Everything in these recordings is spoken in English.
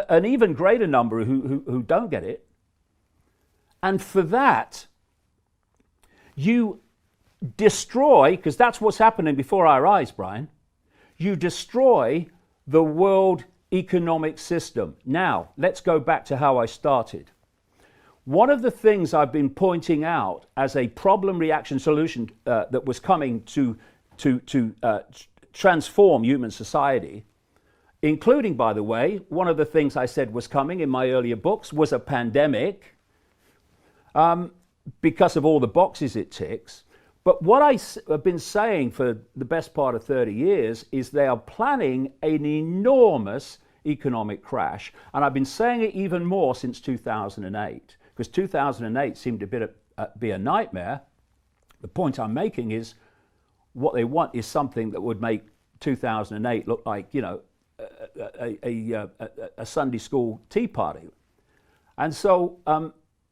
an even greater number who don't get it. And for that, you destroy, because that's what's happening before our eyes, Brian, you destroy the world economic system. Now, let's go back to how I started. One of the things I've been pointing out as a problem reaction solution that was coming to transform human society, including, by the way, one of the things I said was coming in my earlier books was a pandemic, because of all the boxes it ticks. But what I have been saying for the best part of 30 years is they are planning an enormous economic crash. And I've been saying it even more since 2008, because 2008 seemed to be a nightmare. The point I'm making is what they want is something that would make 2008 look like, you know, a Sunday school tea party. And so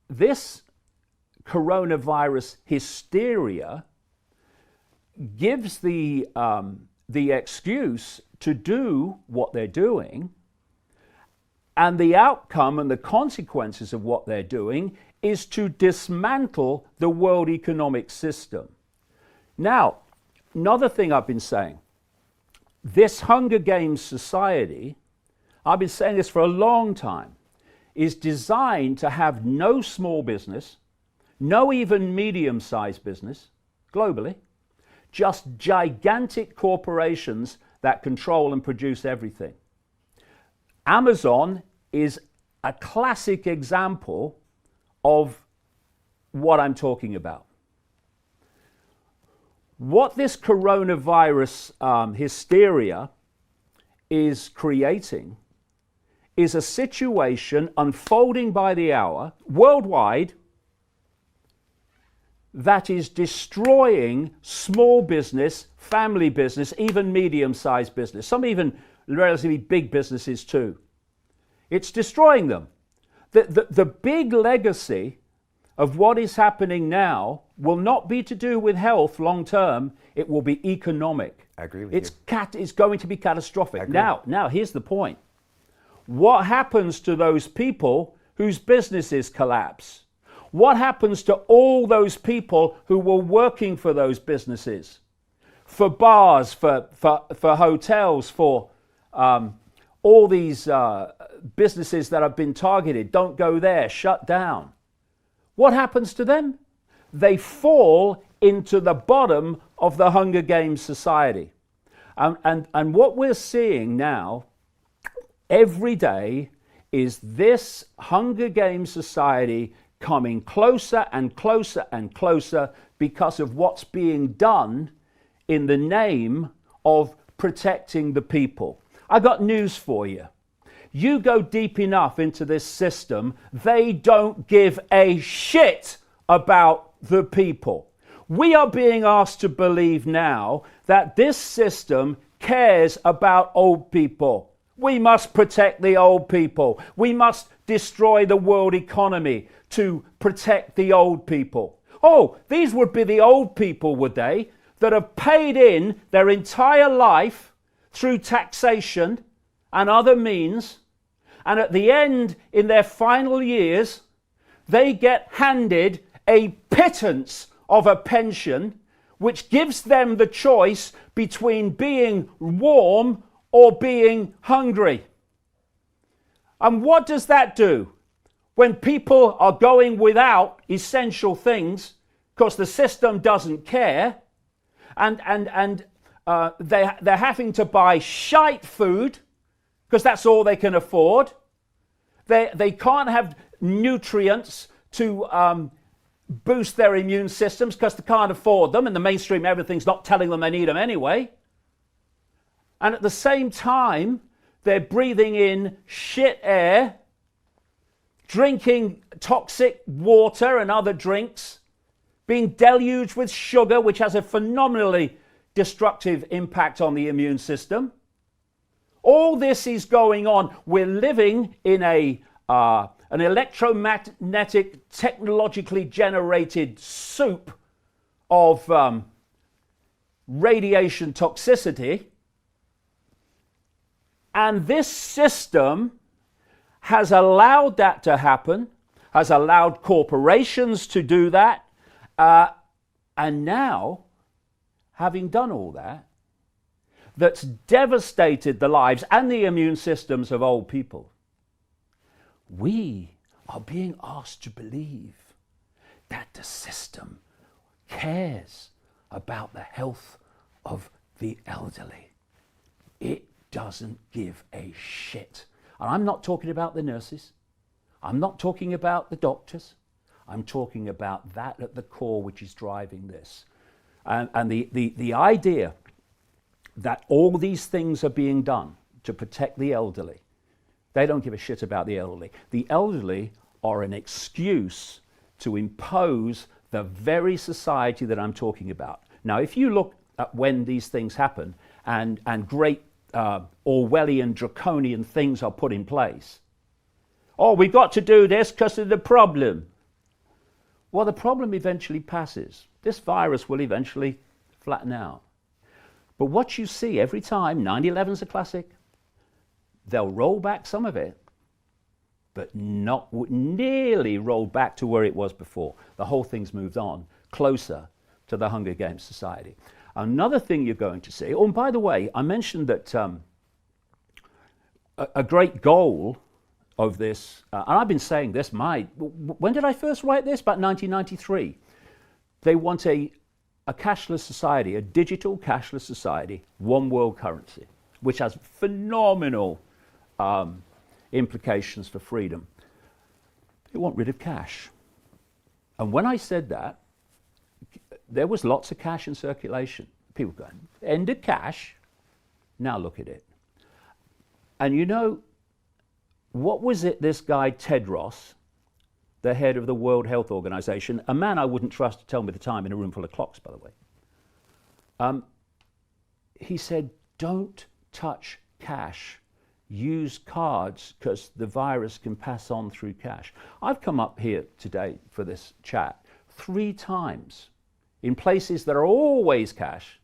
this coronavirus hysteria gives the excuse to do what they're doing, and the outcome and the consequences of what they're doing is to dismantle the world economic system. Now, another thing I've been saying, this Hunger Games society, I've been saying this for a long time, is designed to have no small business, no even medium-sized business, globally, just gigantic corporations that control and produce everything. Amazon is a classic example of what I'm talking about. What this coronavirus hysteria is creating is a situation unfolding by the hour worldwide that is destroying small business, family business, even medium-sized business, some even relatively big businesses too. It's destroying them. The big legacy of what is happening now will not be to do with health long term, it will be economic. I agree with you. It's going to be catastrophic. Now, here's the point. What happens to those people whose businesses collapse? What happens to all those people who were working for those businesses? For bars, for hotels, for all these businesses that have been targeted, don't go there, shut down. What happens to them? They fall into the bottom of the Hunger Games society. And what we're seeing now, every day, is this Hunger Games society coming closer and closer and closer because of what's being done in the name of protecting the people. I got news for you. You go deep enough into this system, they don't give a shit about the people. We are being asked to believe now that this system cares about old people. We must protect the old people. We must destroy the world economy to protect the old people. Oh, these would be the old people, would they, that have paid in their entire life through taxation and other means, and at the end, in their final years, they get handed a pittance of a pension which gives them the choice between being warm or being hungry. And what does that do? When people are going without essential things, because the system doesn't care, and they're having to buy shite food, because that's all they can afford. They can't have nutrients to boost their immune systems because they can't afford them, and the mainstream everything's not telling them they need them anyway. And at the same time, they're breathing in shit air, drinking toxic water and other drinks, being deluged with sugar, which has a phenomenally destructive impact on the immune system. All this is going on. We're living in an electromagnetic, technologically generated soup of radiation toxicity. And this system has allowed that to happen, has allowed corporations to do that, and now, having done all that, that's devastated the lives and the immune systems of old people, we are being asked to believe that the system cares about the health of the elderly. It doesn't give a shit. And I'm not talking about the nurses. I'm not talking about the doctors. I'm talking about that at the core which is driving this. And the idea that all these things are being done to protect the elderly, they don't give a shit about the elderly. The elderly are an excuse to impose the very society that I'm talking about. Now, if you look at when these things happen and great Orwellian, draconian things are put in place, oh, we've got to do this because of the problem. Well, the problem eventually passes. This virus will eventually flatten out. But what you see every time, 9/11's a classic, they'll roll back some of it, but not nearly roll back to where it was before. The whole thing's moved on closer to the Hunger Games society. Another thing you're going to see, oh, and by the way, I mentioned that a great goal of this, and I've been saying this, when did I first write this? About 1993. They want a cashless society, a digital cashless society, one world currency, which has phenomenal implications for freedom. They want rid of cash. And when I said that, there was lots of cash in circulation. People going, end of cash? Now look at it. And you know, what was it this guy Tedros, the head of the World Health Organization, a man I wouldn't trust to tell me the time in a room full of clocks, by the way, he said, don't touch cash. Use cards because the virus can pass on through cash. I've come up here today for this chat 3 times in places that are always cash.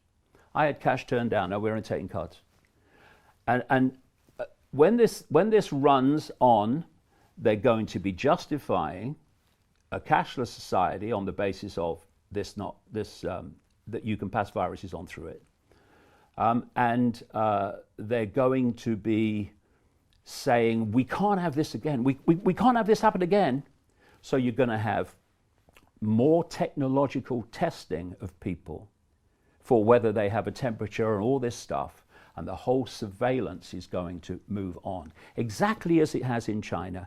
I had cash turned down. No, we're only taking cards. And when this runs on, they're going to be justifying a cashless society on the basis of that you can pass viruses on through it. And they're going to be saying, we can't have this again. We can't have this happen again. So you're going to have more technological testing of people for whether they have a temperature and all this stuff. And the whole surveillance is going to move on, exactly as it has in China,